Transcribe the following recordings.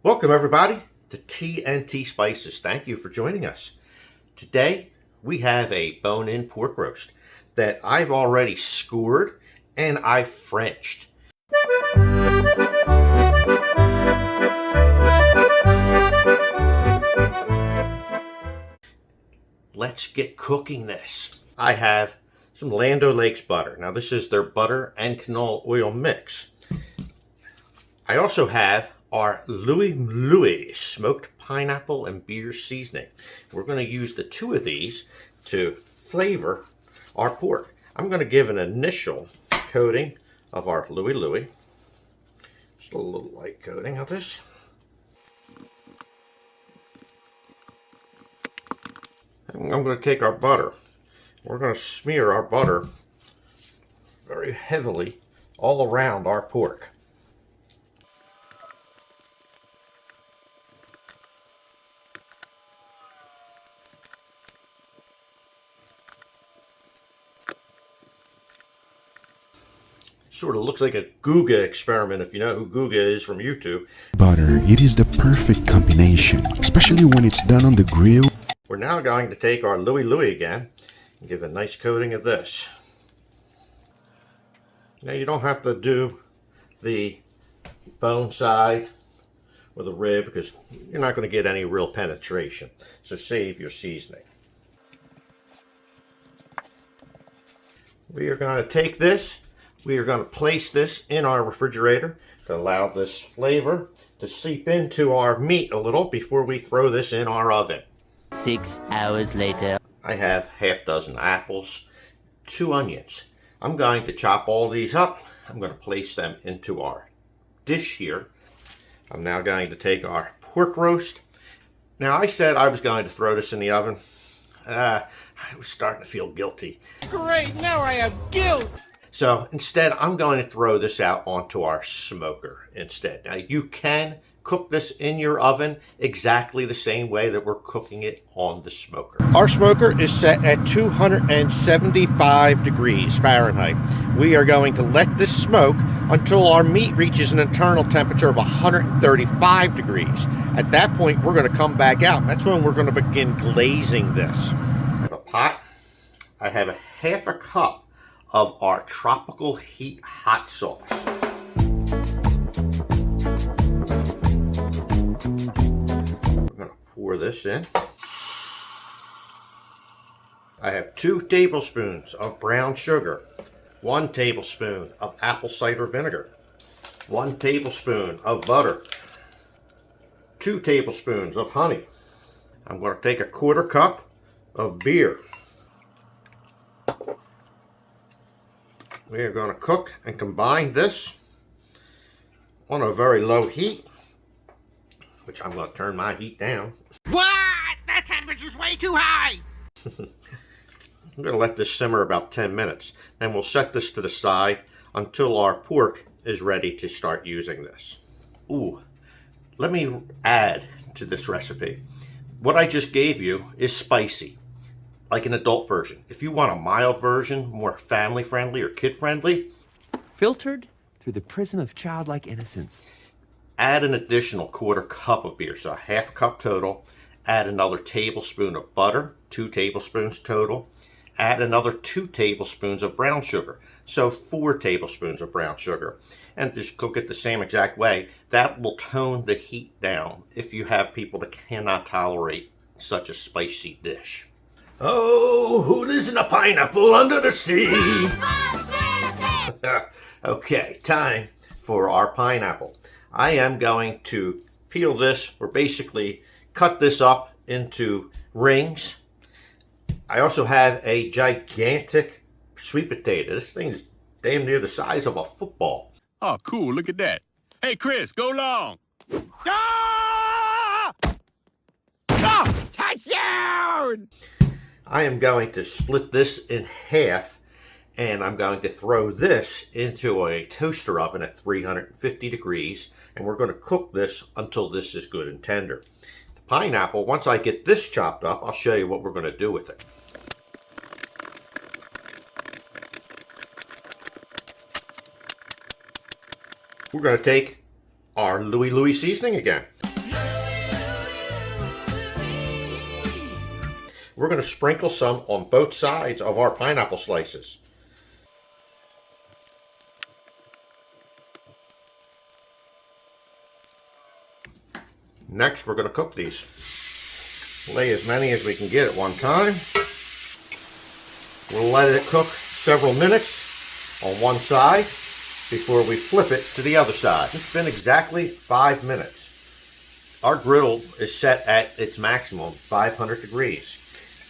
Welcome everybody to TNT Spices. Thank you for joining us. Today we have a bone-in pork roast that I've already skewered and I've Frenched. Let's get cooking this. I have some Land O'Lakes butter. Now this is their butter and canola oil mix. I also have our Louie smoked pineapple and beer seasoning. We're going to use the two of these to flavor our pork. I'm going to give an initial coating of our Louie. Just a little light coating of this. And I'm going to take our butter. We're going to smear our butter very heavily all around our pork. Sort of looks like a Guga experiment, if you know who Guga is from YouTube. Butter, it is the perfect combination, especially when it's done on the grill. We're now going to take our Louie again and give a nice coating of this. Now you don't have to do the bone side or the rib because you're not going to get any real penetration. So save your seasoning. We are going to take this. We are going to place this in our refrigerator to allow this flavor to seep into our meat a little before we throw this in our oven. 6 hours later. I have half dozen apples, 2 onions. I'm going to chop all these up. I'm going to place them into our dish here. I'm now going to take our pork roast. Now I said I was going to throw this in the oven. I was starting to feel guilty. Great, now I have guilt! So instead, I'm going to throw this out onto our smoker instead. Now you can cook this in your oven exactly the same way that we're cooking it on the smoker. Our smoker is set at 275 degrees Fahrenheit. We are going to let this smoke until our meat reaches an internal temperature of 135 degrees. At that point, we're going to come back out. That's when we're going to begin glazing this. I have a pot. I have a half a cup of our tropical heat hot sauce. We're going to pour this in. I have 2 tablespoons of brown sugar, 1 tablespoon of apple cider vinegar, 1 tablespoon of butter, 2 tablespoons of honey. I'm going to take a 1/4 cup of beer. We are going to cook and combine this on a very low heat, which I'm going to turn my heat down. What? That temperature's way too high! I'm going to let this simmer about 10 minutes. Then we'll set this to the side until our pork is ready to start using this. Ooh, let me add to this recipe. What I just gave you is spicy, like an adult version. If you want a mild version, more family friendly or kid friendly, filtered through the prism of childlike innocence, add an additional 1/4 cup of beer, so a half cup total. Add another tablespoon of butter, 2 tablespoons total. Add another 2 tablespoons of brown sugar, so 4 tablespoons of brown sugar. And just cook it the same exact way. That will tone the heat down if you have people that cannot tolerate such a spicy dish. Oh, who lives in a pineapple under the sea? Okay, time for our pineapple. I am going to peel this, or basically cut this up into rings. I also have a gigantic sweet potato. This thing's damn near the size of a football. Oh, cool. Look at that. Hey, Chris, go long. Ah! Ah! Touchdown! I am going to split this in half, and I'm going to throw this into a toaster oven at 350 degrees, and we're going to cook this until this is good and tender. The pineapple, once I get this chopped up, I'll show you what we're going to do with it. We're going to take our Louie seasoning again. we're going to sprinkle some on both sides of our pineapple slices. Next, we're going to cook these. Lay as many as we can get at one time. We'll let it cook several minutes on one side before we flip it to the other side. It's been exactly 5 minutes. Our griddle is set at its maximum, 500 degrees.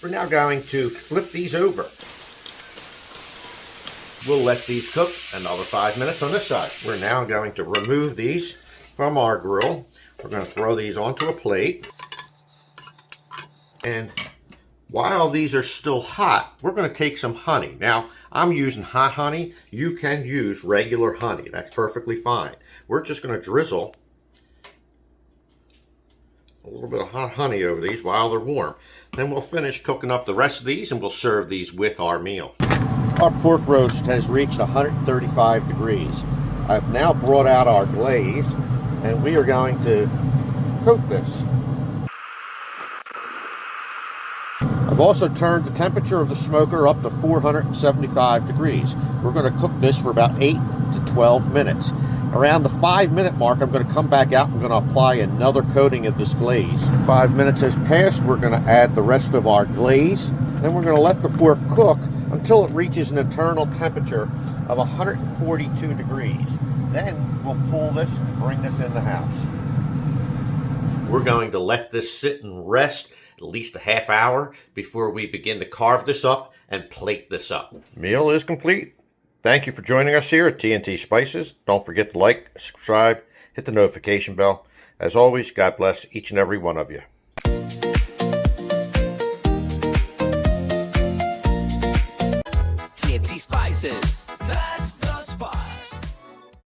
We're now going to flip these over. We'll let these cook another 5 minutes on this side. We're now going to remove these from our grill. We're going to throw these onto a plate. And while these are still hot, we're going to take some honey. Now, I'm using hot honey. You can use regular honey. That's perfectly fine. We're just going to drizzle a little bit of hot honey over these while they're warm. Then we'll finish cooking up the rest of these and we'll serve these with our meal. Our pork roast has reached 135 degrees. I've now brought out our glaze and we are going to coat this. I've also turned the temperature of the smoker up to 475 degrees. We're going to cook this for about 8 to 12 minutes. Around the 5-minute mark, I'm going to come back out and I'm going to apply another coating of this glaze. 5 minutes has passed. We're going to add the rest of our glaze. Then we're going to let the pork cook until it reaches an internal temperature of 142 degrees. Then we'll pull this and bring this in the house. We're going to let this sit and rest at least a half hour before we begin to carve this up and plate this up. Meal is complete. Thank you for joining us here at TNT Spices. Don't forget to like, subscribe, hit the notification bell. As always, God bless each and every one of you. TNT Spices.